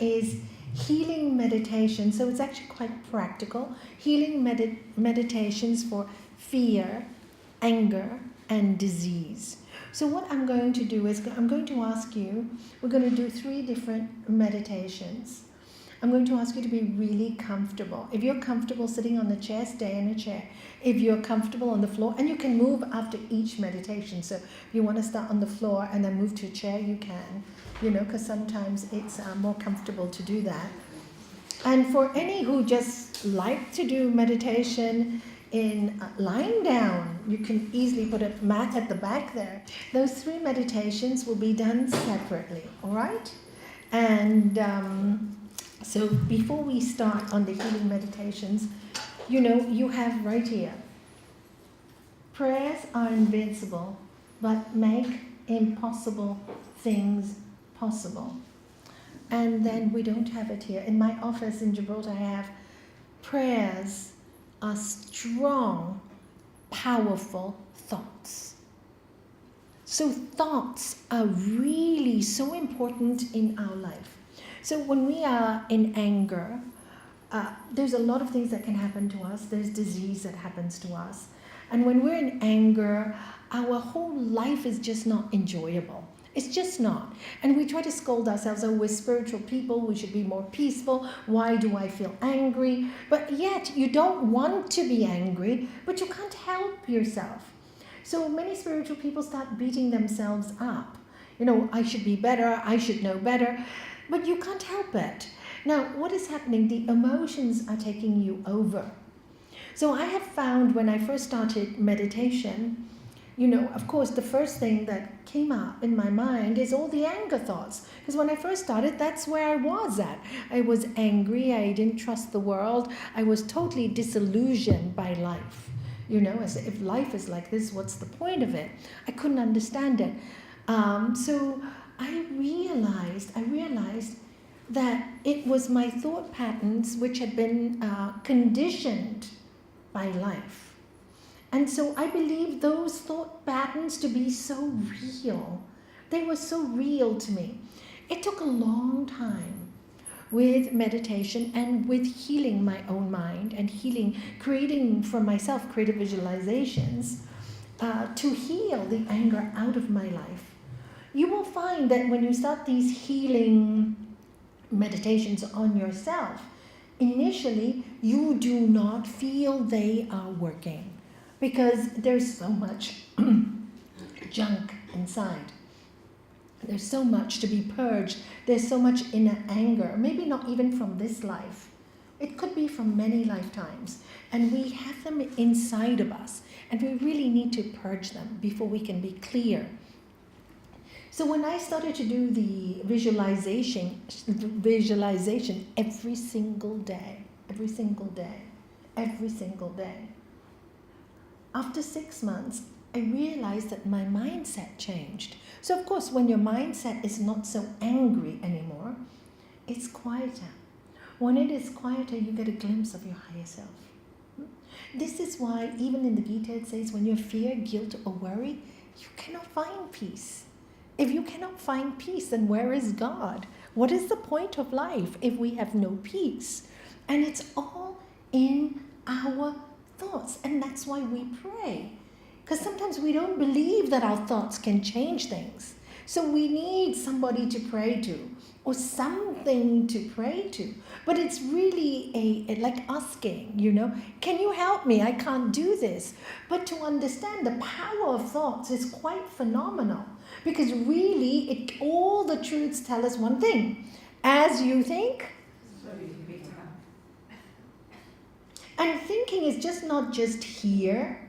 is healing meditation. So it's actually quite practical. Healing meditations for fear, anger, and disease. So what I'm going to do is I'm going to ask you, we're going to do 3 different meditations. I'm going to ask you to be really comfortable. If you're comfortable sitting on the chair, stay in a chair. If you're comfortable on the floor, and you can move after each meditation. So if you want to start on the floor and then move to a chair, you can, because sometimes it's more comfortable to do that. And for any who just like to do meditation in lying down, you can easily put a mat at the back there. Those 3 meditations will be done separately, all right? And so before we start on the healing meditations, you have right here, prayers are invincible, but make impossible things possible. And then we don't have it here. In my office in Gibraltar, I have prayers are strong, powerful thoughts. So thoughts are really so important in our life. So when we are in anger, there's a lot of things that can happen to us. There's disease that happens to us. And when we're in anger, our whole life is just not enjoyable. It's just not. And we try to scold ourselves, oh, we're spiritual people, we should be more peaceful. Why do I feel angry? But yet you don't want to be angry, but you can't help yourself. So many spiritual people start beating themselves up. I should be better, I should know better. But you can't help it. Now, what is happening? The emotions are taking you over. So I have found when I first started meditation, of course, the first thing that came up in my mind is all the anger thoughts. Because when I first started, that's where I was at. I was angry. I didn't trust the world. I was totally disillusioned by life. As if life is like this, what's the point of it? I couldn't understand it. So I realized that it was my thought patterns which had been conditioned by life. And so I believe those thought patterns to be so real. They were so real to me. It took a long time with meditation and with healing my own mind and creating for myself creative visualizations to heal the anger out of my life. You will find that when you start these healing meditations on yourself, initially you do not feel they are working because there's so much junk inside. There's so much to be purged. There's so much inner anger, maybe not even from this life. It could be from many lifetimes. And we have them inside of us. And we really need to purge them before we can be clear. So when I started to do the visualization every single day, after 6 months, I realized that my mindset changed. So of course, when your mindset is not so angry anymore, it's quieter. When it is quieter, you get a glimpse of your higher self. This is why even in the Gita it says when you fear, guilt, or worry, you cannot find peace. If you cannot find peace, then where is God? What is the point of life if we have no peace? And it's all in our thoughts. And that's why we pray. Because sometimes we don't believe that our thoughts can change things. So we need somebody to pray to or something to pray to. But it's really like asking, can you help me? I can't do this. But to understand the power of thoughts is quite phenomenal. Because really, all the truths tell us one thing. As you think, and thinking is just not just here.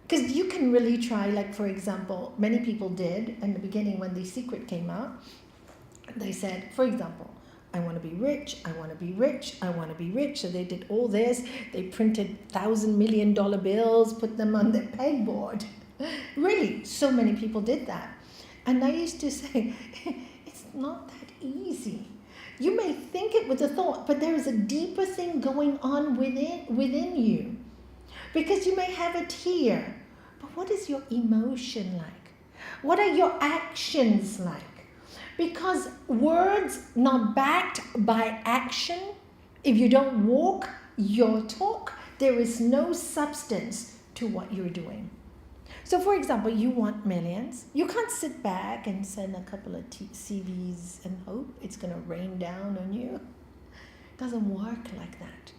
Because you can really try, like for example, many people did in the beginning when The Secret came out. They said, for example, I want to be rich, I want to be rich, I want to be rich. So they did all this. They printed $1,000 million bills, put them on their pegboard. Really, so many people did that. And I used to say, it's not that easy. You may think it with a thought, but there is a deeper thing going on within you. Because you may have it here, but what is your emotion like? What are your actions like? Because words not backed by action, if you don't walk your talk, there is no substance to what you're doing. So for example, you want millions. You can't sit back and send a couple of CVs and hope it's going to rain down on you. It doesn't work like that.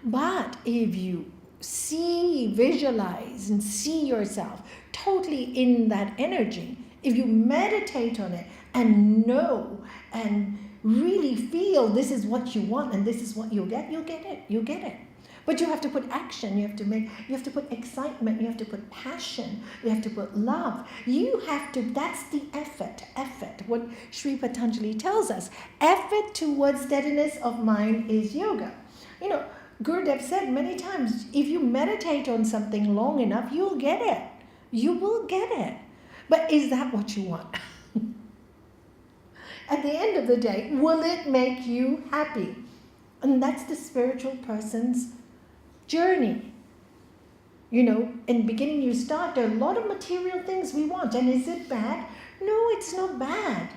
But if you visualize and see yourself totally in that energy, if you meditate on it and know and really feel this is what you want and this is what you'll get it. But you have to put action, you have to put excitement, you have to put passion, you have to put love. That's the effort. What Sri Patanjali tells us, effort towards steadiness of mind is yoga. Gurudev said many times, if you meditate on something long enough, you'll get it. You will get it. But is that what you want? At the end of the day, will it make you happy? And that's the spiritual person's journey. In the beginning you start, there are a lot of material things we want. And is it bad? No, it's not bad.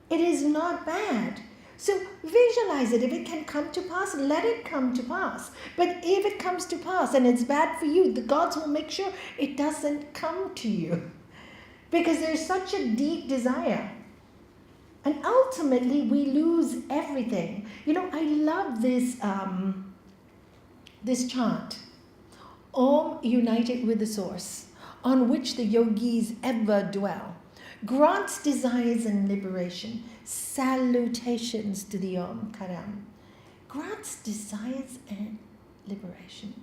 It is not bad. So visualize it. If it can come to pass, let it come to pass. But if it comes to pass and it's bad for you, the gods will make sure it doesn't come to you. Because there's such a deep desire. And ultimately we lose everything. I love this this chant, Om united with the source, on which the yogis ever dwell, grants desires and liberation. Salutations to the Om Karam. Grants desires and liberation.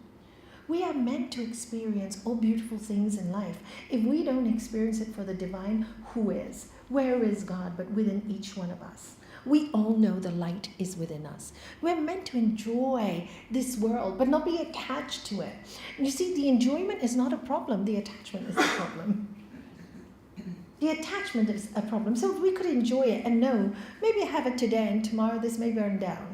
We are meant to experience all beautiful things in life. If we don't experience it for the divine, who is? Where is God but within each one of us? We all know the light is within us. We're meant to enjoy this world, but not be attached to it. And you see, the enjoyment is not a problem. The attachment is a problem. The attachment is a problem. So if we could enjoy it and know, maybe I have it today and tomorrow this may burn down.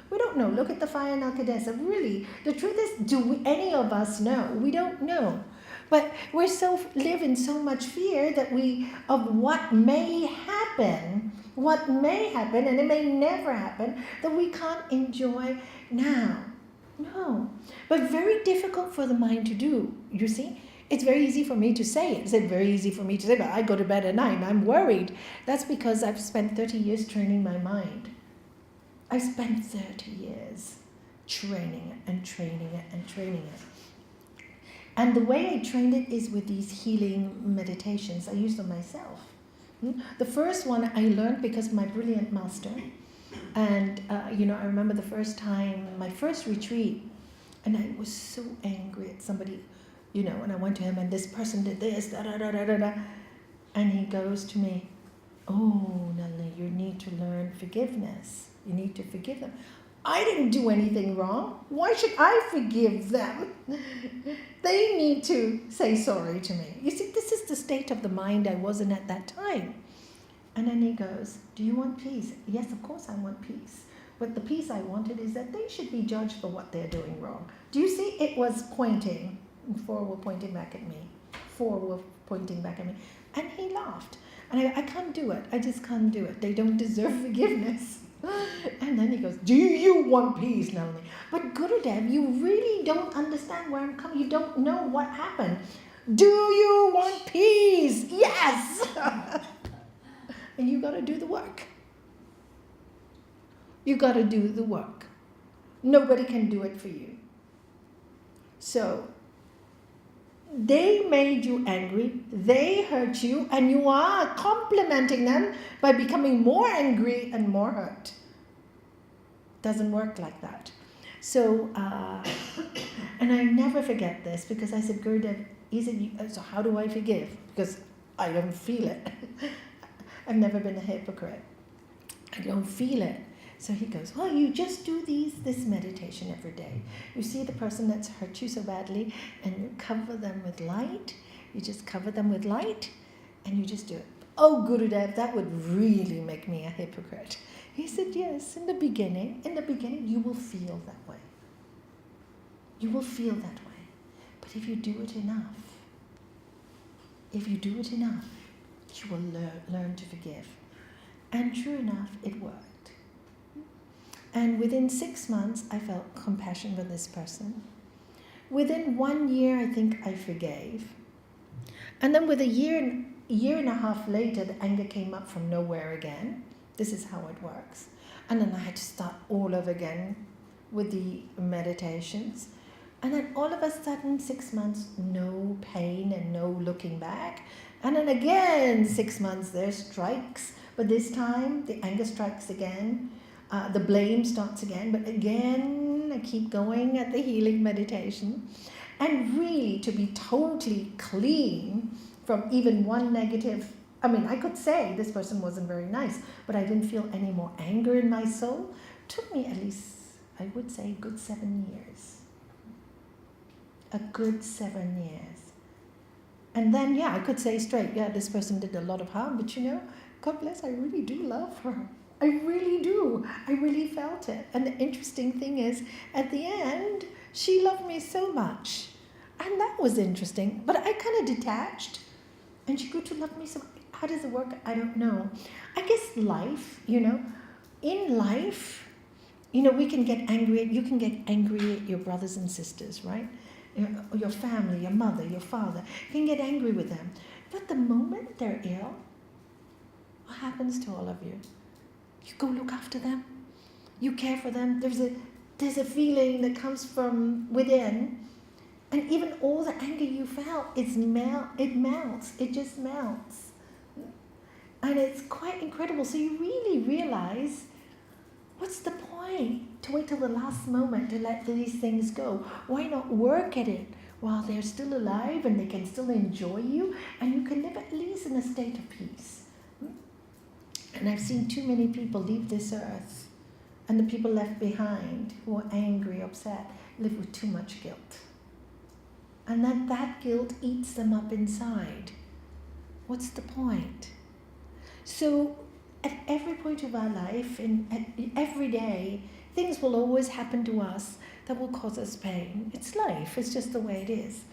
We don't know. Look at the fire in Al-Qadessa. Really, the truth is, any of us know? We don't know. But we live in so much fear of what may happen, and it may never happen, that we can't enjoy now. No. But very difficult for the mind to do, you see. It's very easy for me to say it. It's very easy for me to say, but I go to bed at night and I'm worried. That's because I've spent 30 years training my mind. I spent 30 years training it and training it and training it. And the way I trained it is with these healing meditations. I use them myself. The first one I learned because of my brilliant master. And, I remember the first time, my first retreat, and I was so angry at somebody, and I went to him and this person did this, da-da-da-da-da-da. And he goes to me, oh, Nalanie, you need to learn forgiveness. You need to forgive them. I didn't do anything wrong. Why should I forgive them? They need to say sorry to me. You see, this is the state of the mind I was in at that time. And then he goes, do you want peace? Yes, of course I want peace. But the peace I wanted is that they should be judged for what they're doing wrong. Do you see? It was pointing. 4 were pointing back at me. 4 were pointing back at me. And he laughed. And I can't do it. I just can't do it. They don't deserve forgiveness. And then he goes, do you want peace, Nalanie? But Gurudev, you really don't understand where I'm coming. You don't know what happened. Do you want peace? Yes! And you got to do the work. You got to do the work. Nobody can do it for you. So, they made you angry, they hurt you, and you are complimenting them by becoming more angry and more hurt. Doesn't work like that. So, and I never forget this because I said, Gurudev, so how do I forgive? Because I don't feel it. I've never been a hypocrite. I don't feel it. So he goes, well, you just do this meditation every day. You see the person that's hurt you so badly and you cover them with light. You just cover them with light and you just do it. Oh, Gurudev, that would really make me a hypocrite. He said, yes, in the beginning you will feel that way. You will feel that way. But if you do it enough, you will learn to forgive. And true enough, it worked. And within 6 months, I felt compassion for this person. Within 1 year, I think I forgave. And then with a year and a half later, the anger came up from nowhere again. This is how it works. And then I had to start all over again with the meditations. And then all of a sudden, 6 months, no pain and no looking back. And then again, 6 months, there strikes. But this time, the anger strikes again. The blame starts again. But again, I keep going at the healing meditation. And really, to be totally clean from even one negative, I mean, I could say this person wasn't very nice, but I didn't feel any more anger in my soul. It took me at least, I would say, a good 7 years. A good 7 years. And then, yeah, I could say straight, yeah, this person did a lot of harm, but God bless, I really do love her. I really do. I really felt it. And the interesting thing is, at the end, she loved me so much. And that was interesting. But I kind of detached. And she grew to love me so much. How does it work? I don't know. I guess life, in life, we can get angry. You can get angry at your brothers and sisters, right? Your family, your mother, your father. You can get angry with them. But the moment they're ill, what happens to all of you? You go look after them. You care for them. There's a feeling that comes from within. And even all the anger you felt, it melts. It just melts. And it's quite incredible. So you really realize, what's the point to wait till the last moment to let these things go? Why not work at it while they're still alive and they can still enjoy you, and you can live at least in a state of peace? And I've seen too many people leave this earth, and the people left behind who are angry, upset, live with too much guilt. And then that guilt eats them up inside. What's the point? So at every point of our life, every day, things will always happen to us that will cause us pain. It's life. It's just the way it is.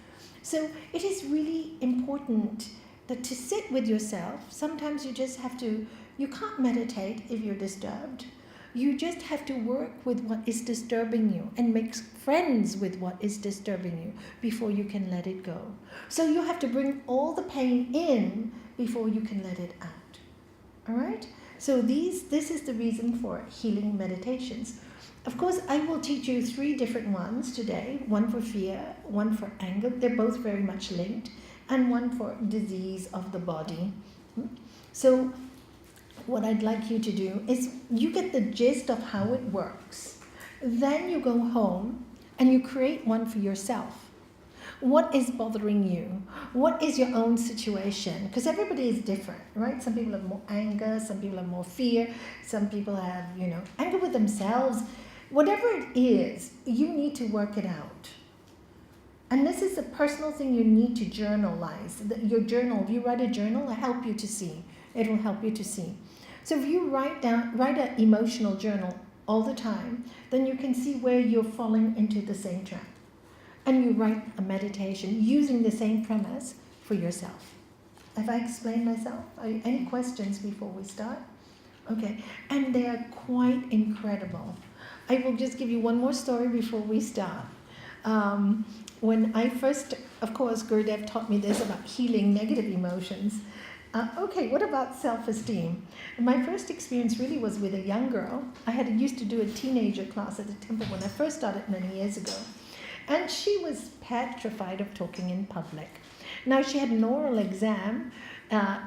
So it is really important that to sit with yourself, sometimes you just have to, you can't meditate if you're disturbed. You just have to work with what is disturbing you and make friends with what is disturbing you before you can let it go. So you have to bring all the pain in before you can let it out. All right? So this is the reason for healing meditations. Of course, I will teach you 3 different ones today. One for fear, one for anger. They're both very much linked. And one for disease of the body. So what I'd like you to do is you get the gist of how it works. Then you go home and you create one for yourself. What is bothering you? What is your own situation? Because everybody is different, right? Some people have more anger, some people have more fear, some people have, anger with themselves. Whatever it is, you need to work it out. And this is a personal thing you need to journalize. Your journal, if you write a journal, it'll help you to see. It will help you to see. So if you write an emotional journal all the time, then you can see where you're falling into the same trap. And you write a meditation using the same premise for yourself. Have I explained myself? Any questions before we start? Okay. And they are quite incredible. I will just give you one more story before we start. When I first, of course, Gurudev taught me this about healing negative emotions. Okay, what about self-esteem? My first experience really was with a young girl. I used to do a teenager class at the temple when I first started many years ago. And she was petrified of talking in public. Now, she had an oral exam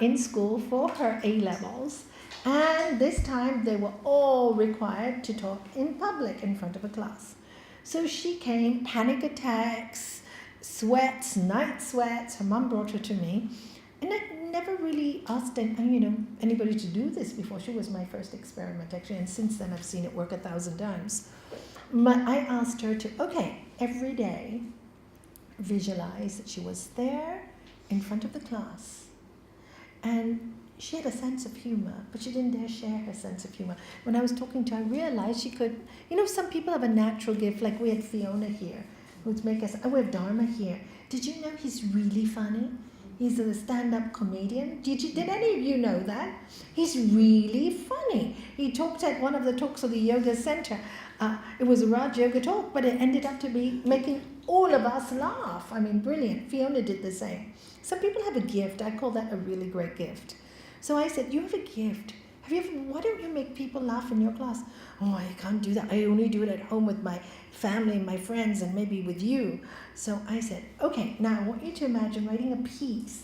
in school for her A-levels. And this time, they were all required to talk in public in front of a class. So she came, panic attacks, sweats, night sweats. Her mom brought her to me. And I never really asked anybody to do this before. She was my first experiment, actually. And since then, I've seen it work 1,000 times. I asked her to, every day, visualize that she was there in front of the class. And she had a sense of humor, but she didn't dare share her sense of humor. When I was talking to her, I realized she could, some people have a natural gift, like we had Fiona here, who'd make us, we have Dharma here. Did you know he's really funny? He's a stand-up comedian. Did any of you know that? He's really funny. He talked at one of the talks of the yoga center. It was a Raj Yoga talk, but it ended up to be making all of us laugh. I mean, brilliant. Fiona did the same. Some people have a gift. I call that a really great gift. So I said, you have a gift. Why don't you make people laugh in your class? Oh, I can't do that. I only do it at home with my family, my friends, and maybe with you. So I said, okay, now I want you to imagine writing a piece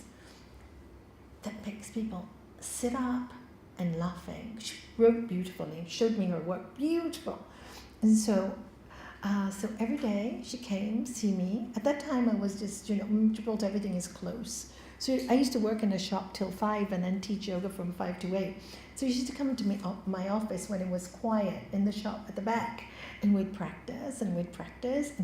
that makes people sit up and laughing. She wrote beautifully, showed me her work, beautiful. And so every day she came, see me. At that time I was just, Gibraltar, everything is close. So I used to work in a shop till 5 and then teach yoga from 5 to 8. So she used to come to my office when it was quiet in the shop at the back. And we'd practice and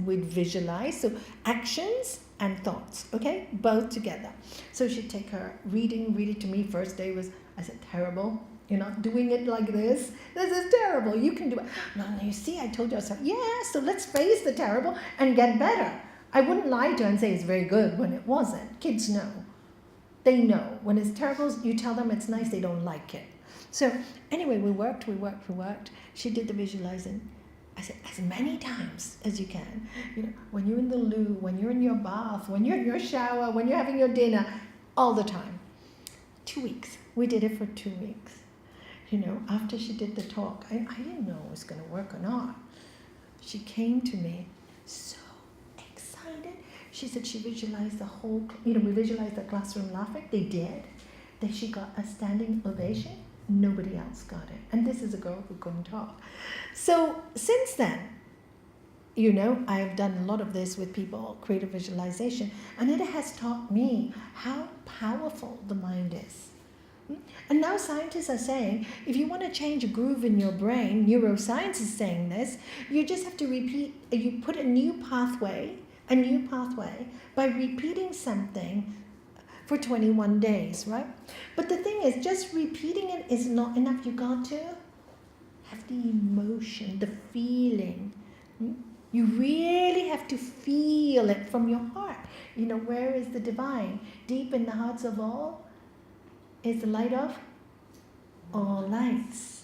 we'd visualize. So actions and thoughts, okay? Both together. So she'd take her read it to me. First day I said, terrible. You're not doing it like this. This is terrible. You can do it. No, you see, I told you so. Yeah, so let's face the terrible and get better. I wouldn't lie to her and say it's very good when it wasn't. Kids know. They know. When it's terrible, you tell them it's nice, they don't like it. So anyway, we worked. She did the visualizing. I said, as many times as you can. When you're in the loo, when you're in your bath, when you're in your shower, when you're having your dinner, all the time. 2 weeks. We did it for 2 weeks. After she did the talk, I didn't know it was going to work or not. She came to me so excited. She said she visualized we visualized the classroom laughing. They did. Then she got a standing ovation. Nobody else got it. And this is a girl who couldn't talk. So since then, I've done a lot of this with people, creative visualization, and it has taught me how powerful the mind is. And now scientists are saying, if you want to change a groove in your brain, neuroscience is saying this, you just have to you put a new pathway by repeating something for 21 days, right? But the thing is, just repeating it is not enough. You got to have the emotion, the feeling. You really have to feel it from your heart. Where is the divine? Deep in the hearts of all is the light of all lights.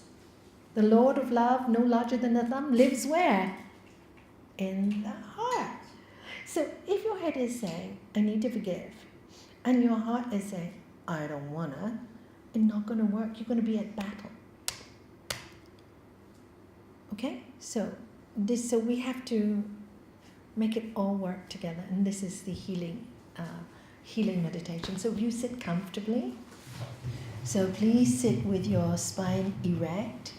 The Lord of love, no larger than a thumb, lives where? In the heart. So if your head is saying, I need to forgive, and your heart is saying, I don't wanna, it's not gonna work. You're gonna be at battle. Okay? So we have to make it all work together, and this is the healing meditation. So you sit comfortably. So please sit with your spine erect,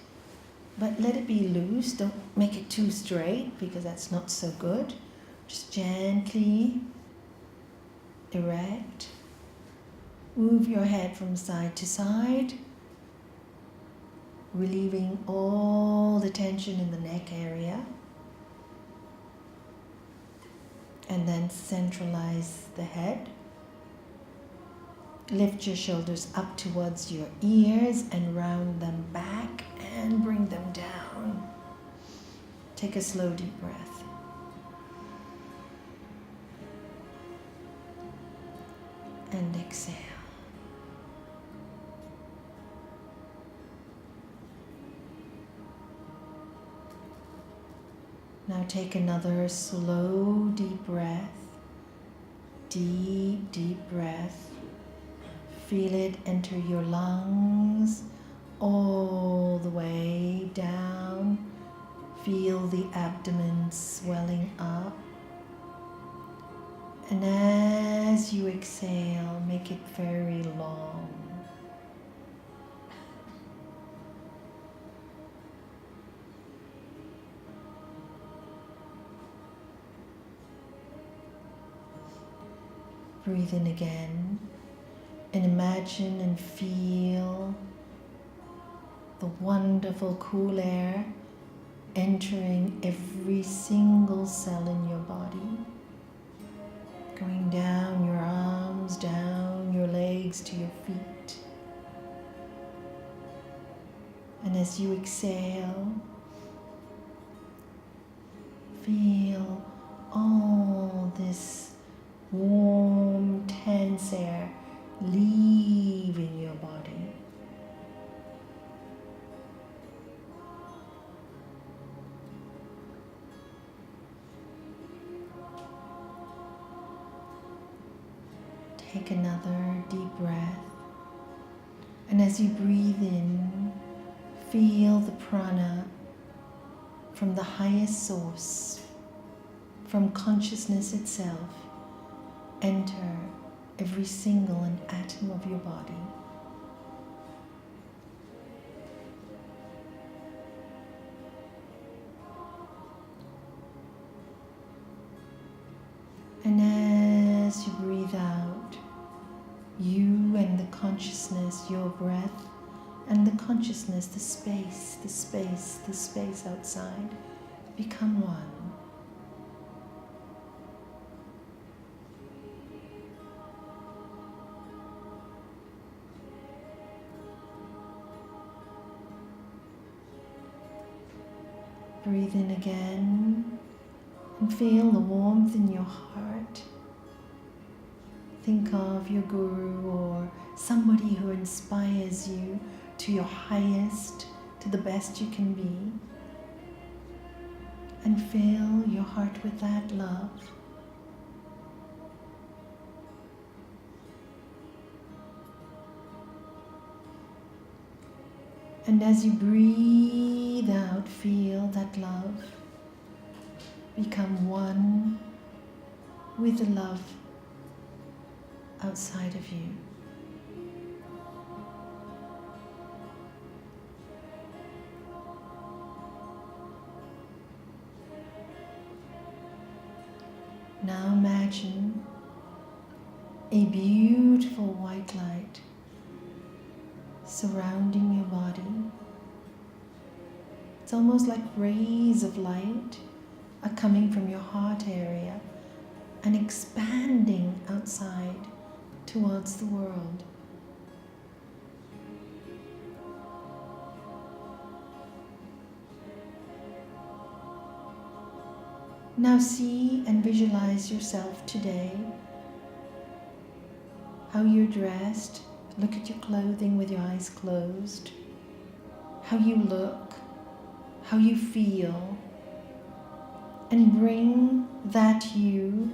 but let it be loose. Don't make it too straight because that's not so good. Just gently erect. Move your head from side to side, relieving all the tension in the neck area. And then centralize the head. Lift your shoulders up towards your ears and round them back and bring them down. Take a slow deep breath. And exhale. Now take another slow deep breath. Deep, deep breath. Feel it enter your lungs all the way down. Feel the abdomen swelling up. And as you exhale, make it very long. Breathe in again. And imagine and feel the wonderful cool air entering every single cell in your body, going down your arms, down your legs to your feet. And as you exhale, feel all this warm, tense air Take another deep breath. And as you breathe in, feel the prana from the highest source, from consciousness itself, enter every single atom of your body. And as you breathe out, you and the consciousness, your breath, and the consciousness, the space outside, become one. Breathe in again and feel the warmth in your heart. Think of your guru or somebody who inspires you to your highest, to the best you can be. And fill your heart with that love. And as you breathe out, feel that love become one with the love outside of you. Now imagine a beautiful white light surrounding your body. It's almost like rays of light are coming from your heart area and expanding outside towards the world. Now see and visualize yourself today, how you're dressed. Look at your clothing with your eyes closed, how you look, how you feel, and bring that you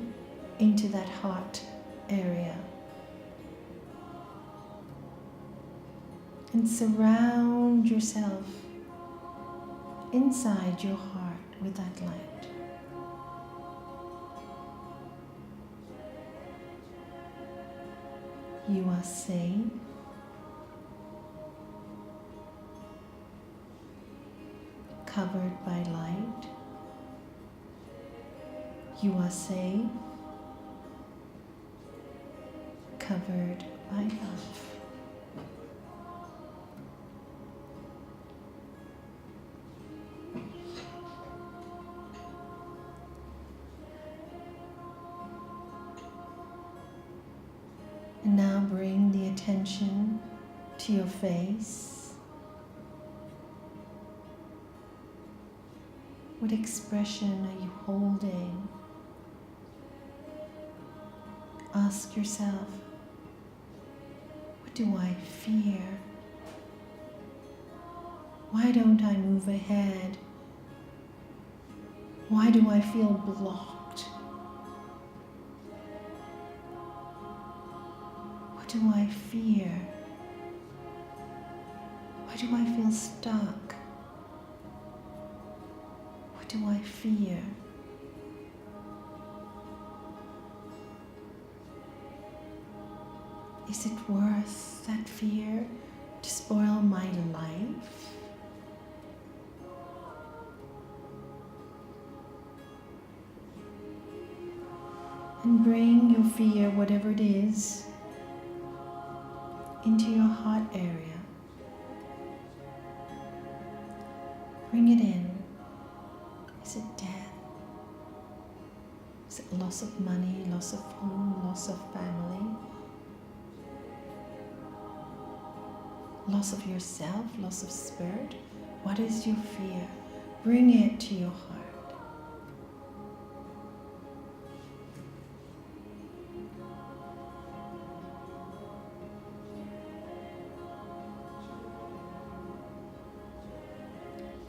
into that heart area. And surround yourself inside your heart with that light. You are safe. Covered by light. You are safe. Covered by love. And now bring the attention to your face. What expression are you holding? Ask yourself, what do I fear? Why don't I move ahead? Why do I feel blocked? What do I fear? Why do I feel stuck? What do I fear? Is it worth that fear to spoil my life? And bring your fear, whatever it is, into your heart area. Bring it in. Is it death? Is it loss of money, loss of home, loss of family? Loss of yourself, loss of spirit? What is your fear? Bring it to your heart.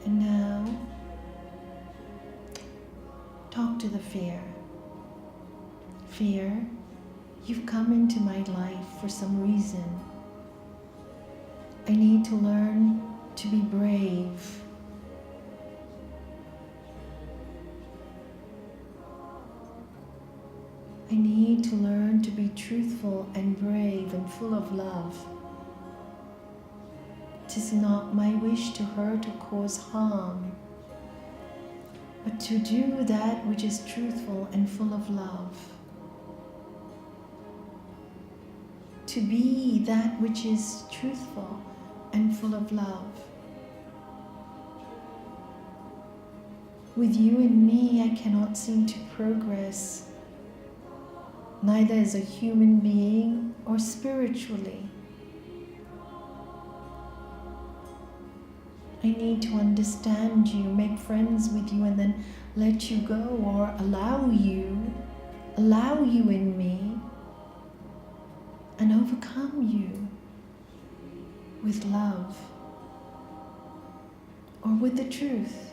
And now, talk to the fear. Fear, You've come into my life for some reason. I need to learn to be brave. I need to learn to be truthful and brave and full of love. It is not my wish to hurt or cause harm, but to do that which is truthful and full of love. To be that which is truthful and full of love. With you and me, I cannot seem to progress, neither as a human being or spiritually. I need to understand you, make friends with you, and then let you go, or allow you in me, and overcome you with love or with the truth.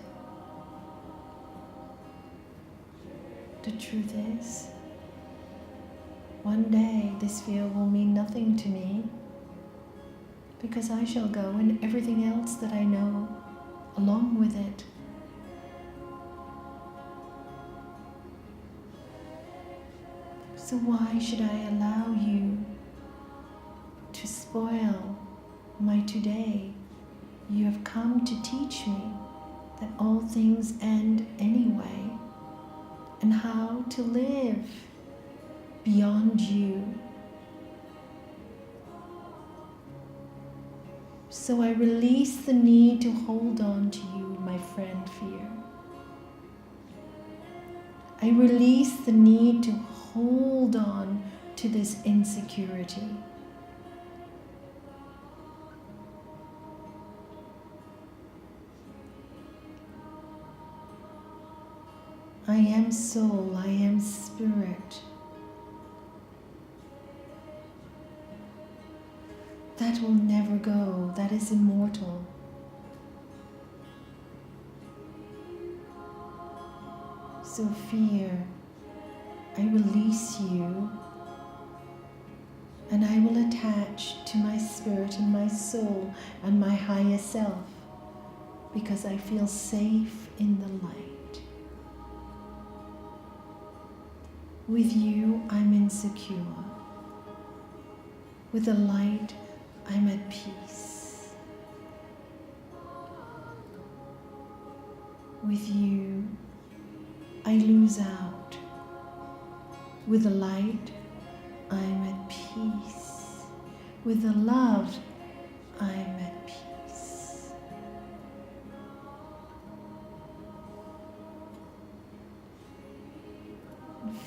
The truth is, one day this fear will mean nothing to me, because I shall go and everything else that I know along with it. So why should I allow you to spoil my today? You have come to teach me that all things end anyway, and how to live beyond you. So I release the need to hold on to you, my friend, fear. I release the need to hold on to this insecurity. I am soul, I am spirit. That will never go, that is immortal. So fear, I release you, and I will attach to my spirit and my soul and my higher self, because I feel safe in the light. With you, I'm insecure. With the light, I'm at peace. With you, I lose out. With the light, I'm at peace. With the love, I'm at peace.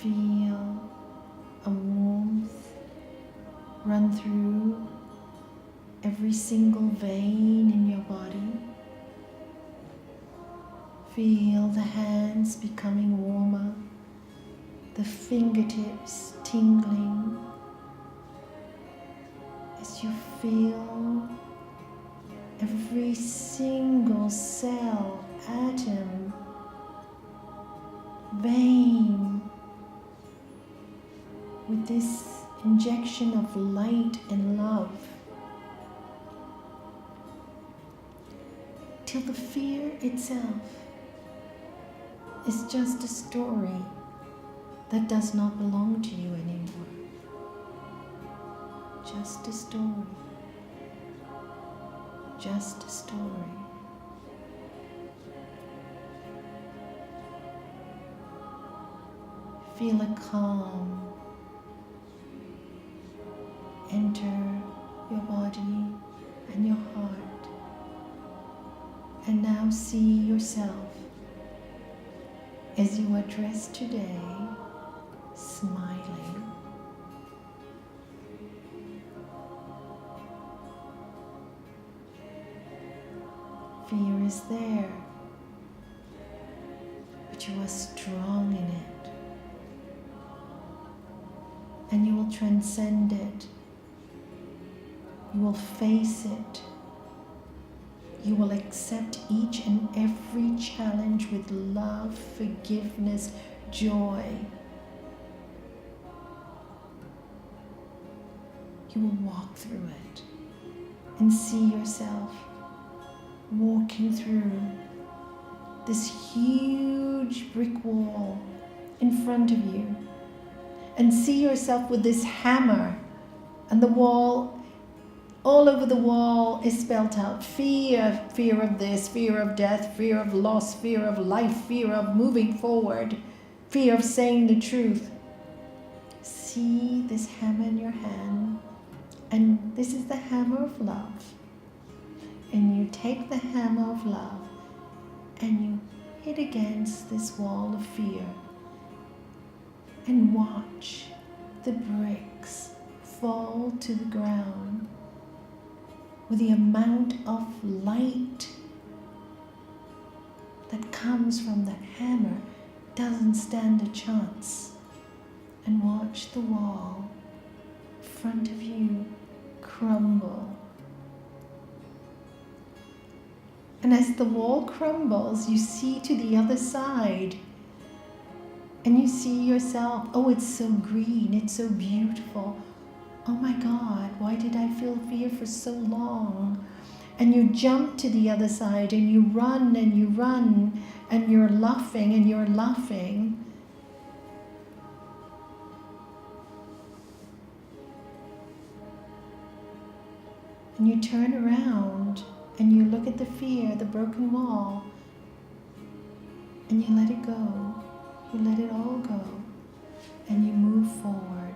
Feel a warmth run through every single vein in your body. Feel the hands becoming warmer, the fingertips tingling, as you feel every single cell, atom, vein with this injection of light and love, till the fear itself is just a story that does not belong to you anymore. Just a story. Just a story. Feel a calm enter your body and your heart. And now see yourself as you are dressed today, smiling. Fear is there, but you are strong in it. And you will transcend it. You will face it. You will accept each and every challenge with love, forgiveness, joy. you will walk through it and see yourself walking through this huge brick wall in front of you, and see yourself with this hammer, and the wall, all over the wall is spelled out fear of this, fear of death, fear of loss, fear of life, fear of moving forward, fear of saying the truth. See this hammer in your hand, and this is the hammer of love. And you take the hammer of love and you hit against this wall of fear and watch the bricks fall to the ground with the amount of light that comes from that hammer doesn't stand a chance. And watch the wall in front of you crumble. And as the wall crumbles, you see to the other side, and you see yourself, oh, it's so green, it's so beautiful. Oh my God, why did I feel fear for so long? And you jump to the other side, and you run, and you run, and you're laughing, and you're laughing. And you turn around, and you look at the fear, the broken wall, and you let it go. You let it all go. And you move forward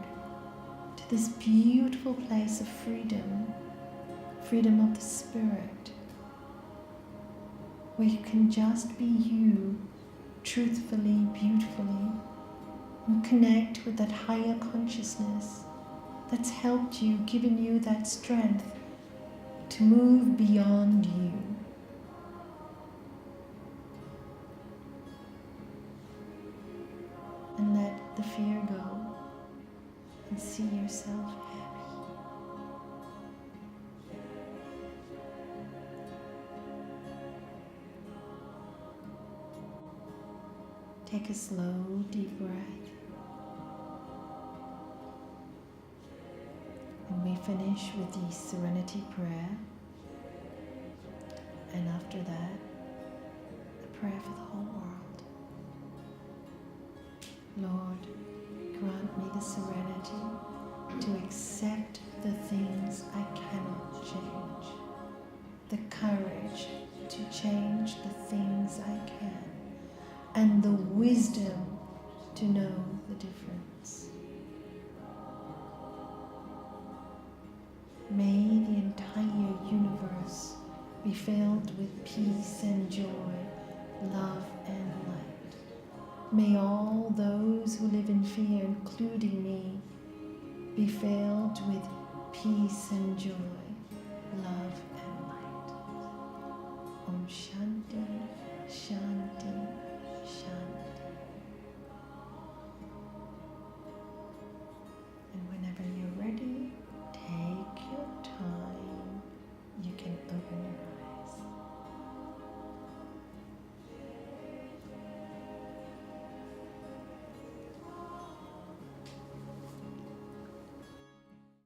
to this beautiful place of freedom, freedom of the spirit, where you can just be you, truthfully, beautifully, and connect with that higher consciousness that's helped you, given you that strength to move beyond you. And let the fear go and see yourself happy. Take a slow, deep breath. And we finish with the serenity prayer. And after that, a prayer for the whole world. Lord, grant me the serenity to accept the things I cannot change, the courage to change the things I can, and the wisdom to know the difference. May the entire universe be filled with peace and joy, love and light. May all those who live in fear, including me, be filled with peace and joy.